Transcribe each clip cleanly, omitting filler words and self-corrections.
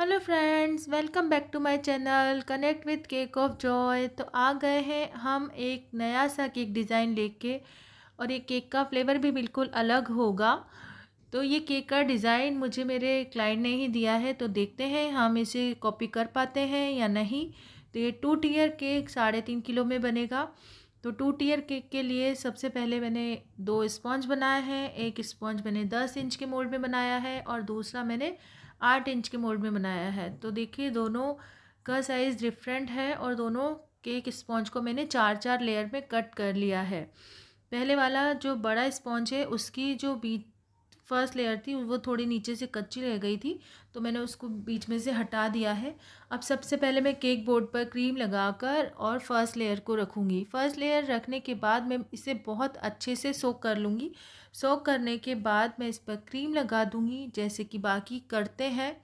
Hello friends, welcome back to my channel connect with cake of joy. तो आ गए हैं हम एक नया सा केक डिज़ाइन लेके, और ये केक का फ्लेवर भी बिल्कुल अलग होगा। तो ये केक का डिज़ाइन मुझे मेरे क्लाइंट ने ही दिया है, तो देखते हैं हम इसे कॉपी कर पाते हैं या नहीं। तो ये 2 टियर केक 3.5 किलो में बनेगा। तो 2 टियर केक के लिए सबसे पहले मैंने 2 स्पॉन्ज बनाए हैं। एक स्पॉन्ज मैंने 10 इंच के मोल्ड में बनाया है और दूसरा मैंने 8 इंच के मोल्ड में बनाया है। तो देखिए दोनों का साइज़ डिफरेंट है और दोनों केक स्पॉन्ज को मैंने 4-4 लेयर में कट कर लिया है। पहले वाला जो बड़ा स्पॉन्ज है उसकी जो बीच फर्स्ट लेयर थी वो थोड़ी नीचे से कच्ची रह गई थी, तो मैंने उसको बीच में से हटा दिया है। अब सबसे पहले मैं केक बोर्ड पर क्रीम लगाकर और फर्स्ट लेयर को रखूँगी। फर्स्ट लेयर रखने के बाद मैं इसे बहुत अच्छे से सोक कर लूँगी। सोक करने के बाद मैं इस पर क्रीम लगा दूँगी, जैसे कि बाकी करते हैं।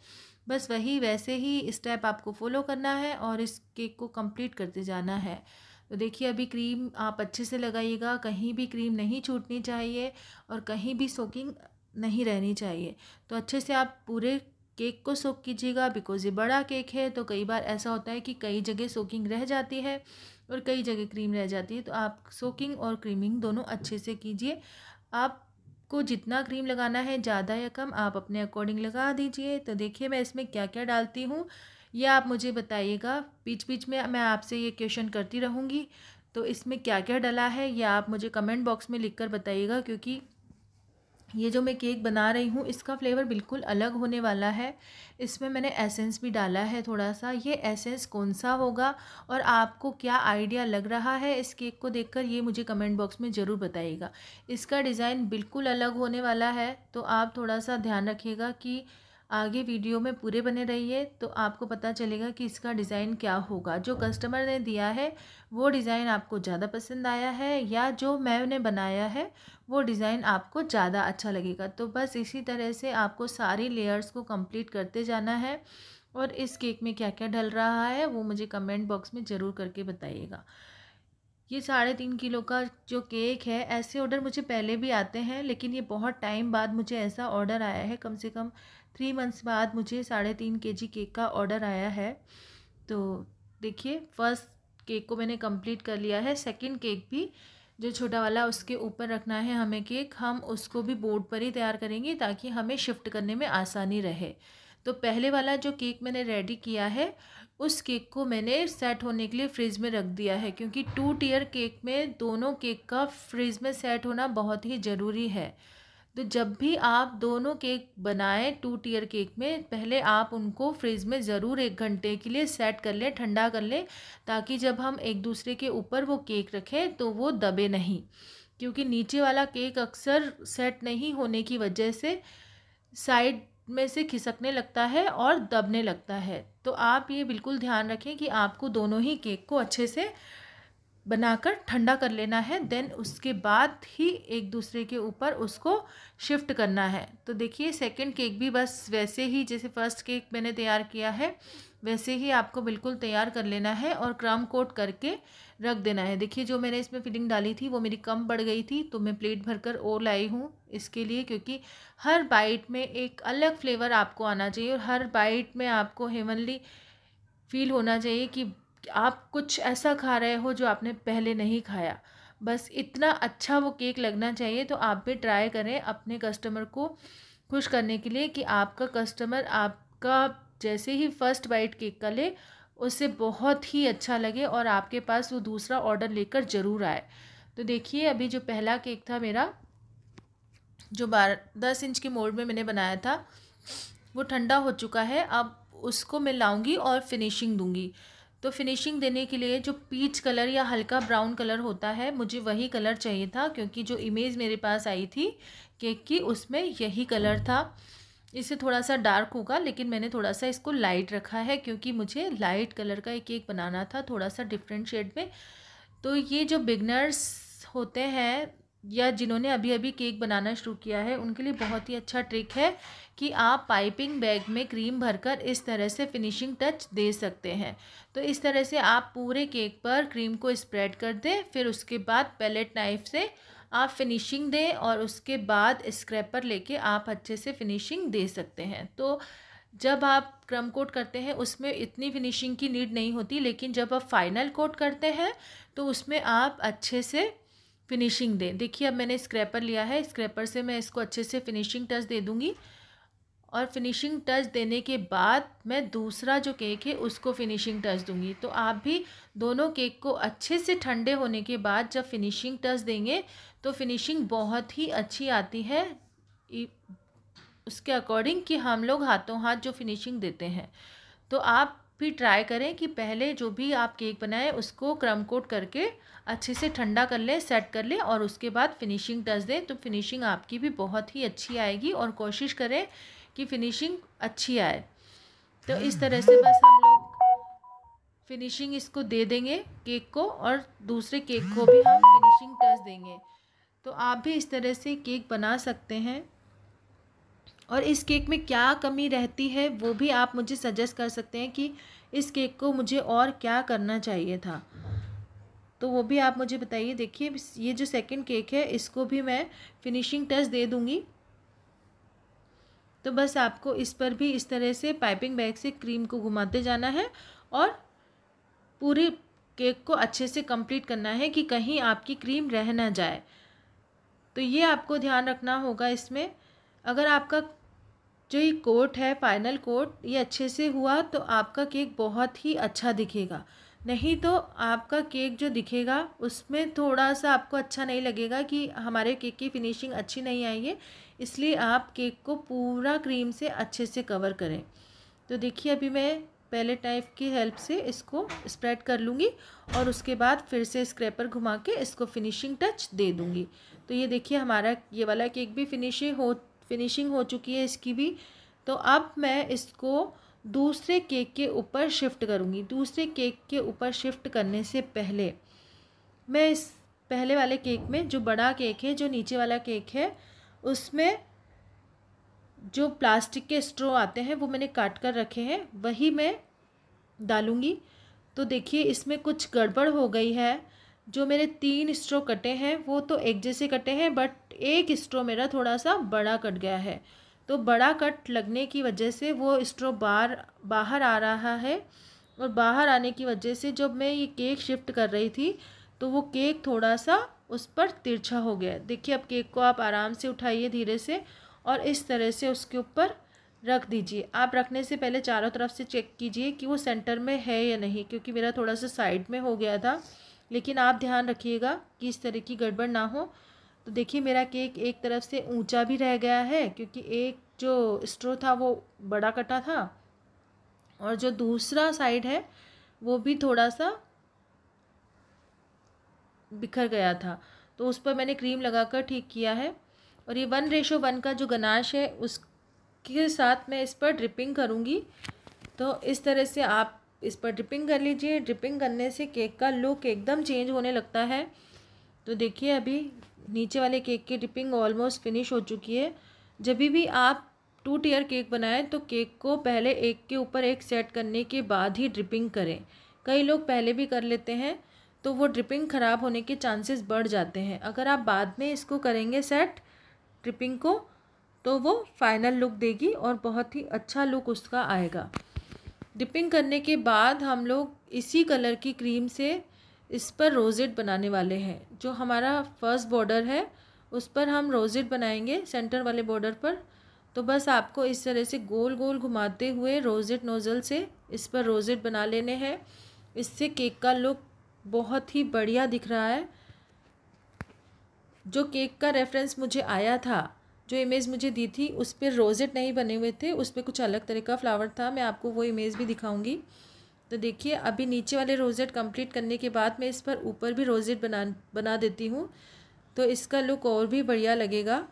बस वही वैसे ही स्टेप आपको फॉलो करना है और इस केक को कंप्लीट करते जाना है। तो देखिए अभी क्रीम आप अच्छे से लगाइएगा, कहीं भी क्रीम नहीं छूटनी चाहिए और कहीं भी सोकिंग नहीं रहनी चाहिए। तो अच्छे से आप पूरे केक को सोक कीजिएगा, बिकॉज़ ये बड़ा केक है तो कई बार ऐसा होता है कि कई जगह सोकिंग रह जाती है और कई जगह क्रीम रह जाती है। तो आप सोकिंग और क्रीमिंग दोनों अच्छे से कीजिए। आपको जितना क्रीम लगाना है, ज़्यादा या कम, आप अपने अकॉर्डिंग लगा दीजिए। तो देखिए मैं इसमें क्या क्या डालती हूँ ये आप मुझे बताइएगा। बीच बीच में मैं आपसे ये क्वेश्चन करती रहूँगी। तो इसमें क्या क्या डला है ये आप मुझे कमेंट बॉक्स में लिख कर बताइएगा, क्योंकि ये जो मैं केक बना रही हूँ इसका फ्लेवर बिल्कुल अलग होने वाला है। इसमें मैंने एसेंस भी डाला है थोड़ा सा। ये एसेंस कौन सा होगा और आपको क्या आइडिया लग रहा है इस केक को देखकर, ये मुझे कमेंट बॉक्स में ज़रूर बताइएगा। इसका डिज़ाइन बिल्कुल अलग होने वाला है, तो आप थोड़ा सा ध्यान रखिएगा कि आगे वीडियो में पूरे बने रहिए, तो आपको पता चलेगा कि इसका डिज़ाइन क्या होगा। जो कस्टमर ने दिया है वो डिज़ाइन आपको ज़्यादा पसंद आया है या जो मैंने बनाया है वो डिज़ाइन आपको ज़्यादा अच्छा लगेगा। तो बस इसी तरह से आपको सारी लेयर्स को कंप्लीट करते जाना है। और इस केक में क्या क्या डल रहा है वो मुझे कमेंट बॉक्स में ज़रूर करके बताइएगा। ये 3.5 किलो का जो केक है, ऐसे ऑर्डर मुझे पहले भी आते हैं, लेकिन ये बहुत टाइम बाद मुझे ऐसा ऑर्डर आया है। कम से कम 3 मंथ्स बाद मुझे 3.5 kg केक का ऑर्डर आया है। तो देखिए फर्स्ट केक को मैंने कंप्लीट कर लिया है। सेकंड केक भी जो छोटा वाला उसके ऊपर रखना है हमें केक, हम उसको भी बोर्ड पर ही तैयार करेंगे ताकि हमें शिफ्ट करने में आसानी रहे। तो पहले वाला जो केक मैंने रेडी किया है उस केक को मैंने सेट होने के लिए फ्रिज में रख दिया है, क्योंकि 2 टियर केक में दोनों केक का फ्रिज में सेट होना बहुत ही ज़रूरी है। तो जब भी आप दोनों केक बनाएं 2 टियर केक में, पहले आप उनको फ्रिज में ज़रूर 1 घंटे के लिए सेट कर लें, ठंडा कर लें, ताकि जब हम एक दूसरे के ऊपर वो केक रखें तो वो दबे नहीं। क्योंकि नीचे वाला केक अक्सर सेट नहीं होने की वजह से साइड में से खिसकने लगता है और दबने लगता है। तो आप ये बिल्कुल ध्यान रखें कि आपको दोनों ही केक को अच्छे से बनाकर ठंडा कर लेना है, देन उसके बाद ही एक दूसरे के ऊपर उसको शिफ्ट करना है। तो देखिए सेकंड केक भी बस वैसे ही जैसे फर्स्ट केक मैंने तैयार किया है वैसे ही आपको बिल्कुल तैयार कर लेना है और क्रम कोट करके रख देना है। देखिए जो मैंने इसमें फिलिंग डाली थी वो मेरी कम पड़ गई थी, तो मैं प्लेट भरकर और लाई हूँ इसके लिए, क्योंकि हर बाइट में एक अलग फ्लेवर आपको आना चाहिए और हर बाइट में आपको हेवनली फील होना चाहिए कि आप कुछ ऐसा खा रहे हो जो आपने पहले नहीं खाया। बस इतना अच्छा वो केक लगना चाहिए। तो आप भी ट्राई करें अपने कस्टमर को खुश करने के लिए कि आपका कस्टमर आपका जैसे ही फर्स्ट बाइट केक का ले उससे बहुत ही अच्छा लगे और आपके पास वो दूसरा ऑर्डर लेकर ज़रूर आए। तो देखिए अभी जो पहला केक था मेरा, जो 10 इंच के मोल्ड में मैंने बनाया था, वो ठंडा हो चुका है। अब उसको मैं लाऊंगी और फिनिशिंग दूंगी। तो फिनिशिंग देने के लिए जो पीच कलर या हल्का ब्राउन कलर होता है, मुझे वही कलर चाहिए था, क्योंकि जो इमेज मेरे पास आई थी केक की उसमें यही कलर था। इससे थोड़ा सा डार्क होगा, लेकिन मैंने थोड़ा सा इसको लाइट रखा है क्योंकि मुझे लाइट कलर का एक केक बनाना था, थोड़ा सा डिफरेंट शेड में। तो ये जो बिगनर्स होते हैं या जिन्होंने अभी अभी केक बनाना शुरू किया है उनके लिए बहुत ही अच्छा ट्रिक है कि आप पाइपिंग बैग में क्रीम भरकर इस तरह से फिनिशिंग टच दे सकते हैं। तो इस तरह से आप पूरे केक पर क्रीम को स्प्रेड कर दें, फिर उसके बाद पैलेट नाइफ से आप फिनिशिंग दें और उसके बाद स्क्रैपर लेके आप अच्छे से फिनिशिंग दे सकते हैं। तो जब आप क्रम कोट करते हैं उसमें इतनी फिनिशिंग की नीड नहीं होती, लेकिन जब आप फाइनल कोट करते हैं तो उसमें आप अच्छे से फिनिशिंग दें। देखिए अब मैंने स्क्रैपर लिया है, स्क्रैपर से मैं इसको अच्छे से फिनिशिंग टच दे दूँगी और फिनिशिंग टच देने के बाद मैं दूसरा जो केक है उसको फिनिशिंग टच दूंगी। तो आप भी दोनों केक को अच्छे से ठंडे होने के बाद जब फिनिशिंग टच देंगे तो फिनिशिंग बहुत ही अच्छी आती है, उसके अकॉर्डिंग कि हम लोग हाथों हाथ जो फिनिशिंग देते हैं। तो आप भी ट्राई करें कि पहले जो भी आप केक बनाएं उसको क्रम कोट करके अच्छे से ठंडा कर लें, सेट कर लें और उसके बाद फिनिशिंग टच दें, तो फिनिशिंग आपकी भी बहुत ही अच्छी आएगी। और कोशिश करें कि फिनिशिंग अच्छी आए। तो इस तरह से बस हम लोग फिनिशिंग इसको दे देंगे केक को और दूसरे केक को भी हम फिनिशिंग टच देंगे। तो आप भी इस तरह से केक बना सकते हैं। और इस केक में क्या कमी रहती है वो भी आप मुझे सजेस्ट कर सकते हैं कि इस केक को मुझे और क्या करना चाहिए था, तो वो भी आप मुझे बताइए। देखिए ये जो सेकंड केक है इसको भी मैं फिनिशिंग टच दे दूँगी। तो बस आपको इस पर भी इस तरह से पाइपिंग बैग से क्रीम को घुमाते जाना है और पूरी केक को अच्छे से कंप्लीट करना है कि कहीं आपकी क्रीम रह ना जाए। तो ये आपको ध्यान रखना होगा इसमें। अगर आपका जो ये कोट है फाइनल कोट ये अच्छे से हुआ तो आपका केक बहुत ही अच्छा दिखेगा, नहीं तो आपका केक जो दिखेगा उसमें थोड़ा सा आपको अच्छा नहीं लगेगा कि हमारे केक की फिनिशिंग अच्छी नहीं आई है। इसलिए आप केक को पूरा क्रीम से अच्छे से कवर करें। तो देखिए अभी मैं पहले टाइप की हेल्प से इसको स्प्रेड कर लूँगी और उसके बाद फिर से स्क्रैपर घुमा के इसको फिनिशिंग टच दे दूँगी। तो ये देखिए हमारा ये वाला केक भी फिनिशिंग हो चुकी है इसकी भी। तो अब मैं इसको दूसरे केक के ऊपर शिफ्ट करूँगी। दूसरे केक के ऊपर शिफ्ट करने से पहले मैं इस पहले वाले केक में जो बड़ा केक है, जो नीचे वाला केक है, उसमें जो प्लास्टिक के स्ट्रॉ आते हैं वो मैंने काट कर रखे हैं, वही मैं डालूँगी। तो देखिए इसमें कुछ गड़बड़ हो गई है। जो मेरे 3 स्ट्रॉ कटे हैं वो तो एक जैसे कटे हैं, बट एक स्ट्रॉ मेरा थोड़ा सा बड़ा कट गया है। तो बड़ा कट लगने की वजह से वो स्ट्रॉ बाहर आ रहा है और बाहर आने की वजह से जब मैं ये केक शिफ्ट कर रही थी तो वो केक थोड़ा सा उस पर तिरछा हो गया। देखिए अब केक को आप आराम से उठाइए धीरे से और इस तरह से उसके ऊपर रख दीजिए। आप रखने से पहले चारों तरफ से चेक कीजिए कि वो सेंटर में है या नहीं, क्योंकि मेरा थोड़ा सा साइड में हो गया था। लेकिन आप ध्यान रखिएगा कि इस तरह की गड़बड़ ना हो। तो देखिए मेरा केक एक तरफ से ऊंचा भी रह गया है क्योंकि एक जो स्ट्रो था वो बड़ा कटा था और जो दूसरा साइड है वो भी थोड़ा सा बिखर गया था। तो उस पर मैंने क्रीम लगाकर ठीक किया है। और ये 1:1 का जो गनाश है उसके साथ मैं इस पर ड्रिपिंग करूँगी। तो इस तरह से आप इस पर ड्रिपिंग कर लीजिए। ड्रिपिंग करने से केक का लुक एकदम चेंज होने लगता है। तो देखिए अभी नीचे वाले केक की ड्रिपिंग ऑलमोस्ट फिनिश हो चुकी है। जब भी आप 2 टियर केक बनाएं तो केक को पहले एक के ऊपर एक सेट करने के बाद ही ड्रिपिंग करें। कई लोग पहले भी कर लेते हैं तो वो ड्रिपिंग ख़राब होने के चांसेस बढ़ जाते हैं। अगर आप बाद में इसको करेंगे सेट ड्रिपिंग को तो वो फाइनल लुक देगी और बहुत ही अच्छा लुक उसका आएगा। डिपिंग करने के बाद हम लोग इसी कलर की क्रीम से इस पर रोजेट बनाने वाले हैं। जो हमारा फर्स्ट बॉर्डर है उस पर हम रोजेट बनाएंगे सेंटर वाले बॉर्डर पर। तो बस आपको इस तरह से गोल गोल घुमाते हुए रोजेट नोज़ल से इस पर रोजेट बना लेने हैं। इससे केक का लुक बहुत ही बढ़िया दिख रहा है। जो केक का रेफरेंस मुझे आया था, जो इमेज मुझे दी थी, उस पर रोजेट नहीं बने हुए थे, उस पर कुछ अलग तरह का फ्लावर था। मैं आपको वो इमेज भी दिखाऊंगी। तो देखिए अभी नीचे वाले रोजेट कंप्लीट करने के बाद मैं इस पर ऊपर भी रोजेट बना देती हूँ, तो इसका लुक और भी बढ़िया लगेगा।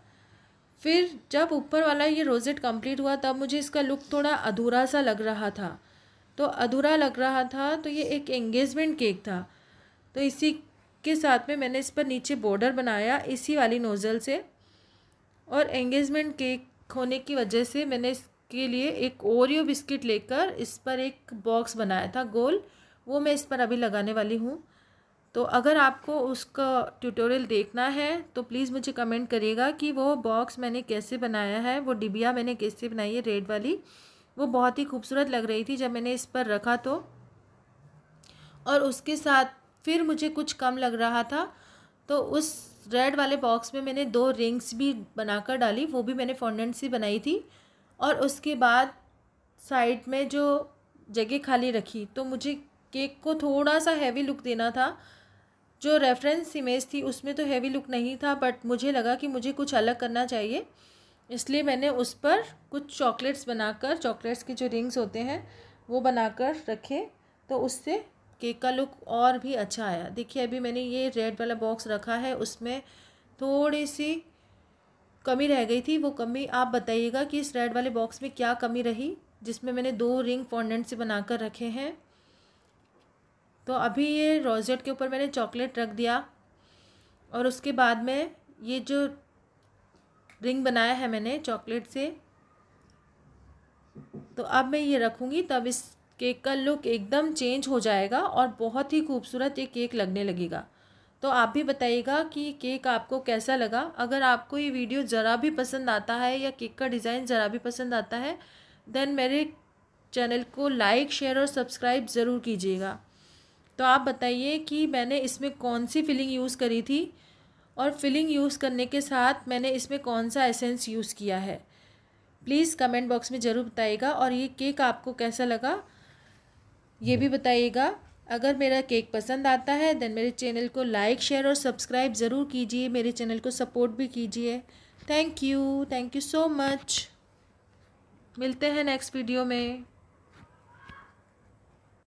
फिर जब ऊपर वाला ये रोजेट कंप्लीट हुआ तब मुझे इसका लुक थोड़ा अधूरा सा लग रहा था। तो अधूरा लग रहा था तो ये एक एंगेजमेंट केक था, तो इसी के साथ में मैंने इस पर नीचे बॉर्डर बनाया इसी वाली नोज़ल से। और एंगेजमेंट केक होने की वजह से मैंने इसके लिए एक ओरियो बिस्किट लेकर इस पर एक बॉक्स बनाया था गोल, वो मैं इस पर अभी लगाने वाली हूँ। तो अगर आपको उसका ट्यूटोरियल देखना है तो प्लीज़ मुझे कमेंट करिएगा कि वो बॉक्स मैंने कैसे बनाया है, वो डिबिया मैंने कैसे बनाई है रेड वाली, वो बहुत ही खूबसूरत लग रही थी जब मैंने इस पर रखा तो। और उसके साथ फिर मुझे कुछ कम लग रहा था, तो उस रेड वाले बॉक्स में मैंने 2 रिंग्स भी बनाकर डाली, वो भी मैंने फॉन्डेंट से बनाई थी। और उसके बाद साइड में जो जगह खाली रखी, तो मुझे केक को थोड़ा सा हैवी लुक देना था। जो रेफरेंस इमेज थी उसमें तो हैवी लुक नहीं था, बट मुझे लगा कि मुझे कुछ अलग करना चाहिए, इसलिए मैंने उस पर कुछ चॉकलेट्स बनाकर, चॉकलेट्स के जो रिंग्स होते हैं वो बनाकर रखे, तो उससे केक का लुक और भी अच्छा आया। देखिए अभी मैंने ये रेड वाला बॉक्स रखा है, उसमें थोड़ी सी कमी रह गई थी। वो कमी आप बताइएगा कि इस रेड वाले बॉक्स में क्या कमी रही, जिसमें मैंने 2 रिंग फॉन्डेंट से बनाकर रखे हैं। तो अभी ये रोजेट के ऊपर मैंने चॉकलेट रख दिया, और उसके बाद में ये जो रिंग बनाया है मैंने चॉकलेट से, तो अब मैं ये रखूँगी, तब इस केक का लुक एकदम चेंज हो जाएगा और बहुत ही खूबसूरत ये केक लगने लगेगा। तो आप भी बताइएगा कि केक आपको कैसा लगा। अगर आपको ये वीडियो ज़रा भी पसंद आता है या केक का डिज़ाइन ज़रा भी पसंद आता है, देन मेरे चैनल को लाइक, शेयर और सब्सक्राइब ज़रूर कीजिएगा। तो आप बताइए कि मैंने इसमें कौन सी फिलिंग यूज़ करी थी, और फिलिंग यूज़ करने के साथ मैंने इसमें कौन सा एसेंस यूज़ किया है। प्लीज़ कमेंट बॉक्स में ज़रूर बताइएगा, और ये केक आपको कैसा लगा ये भी बताइएगा। अगर मेरा केक पसंद आता है देन मेरे चैनल को लाइक, शेयर और सब्सक्राइब ज़रूर कीजिए, मेरे चैनल को सपोर्ट भी कीजिए। Thank you so much. मिलते हैं नेक्स्ट वीडियो में।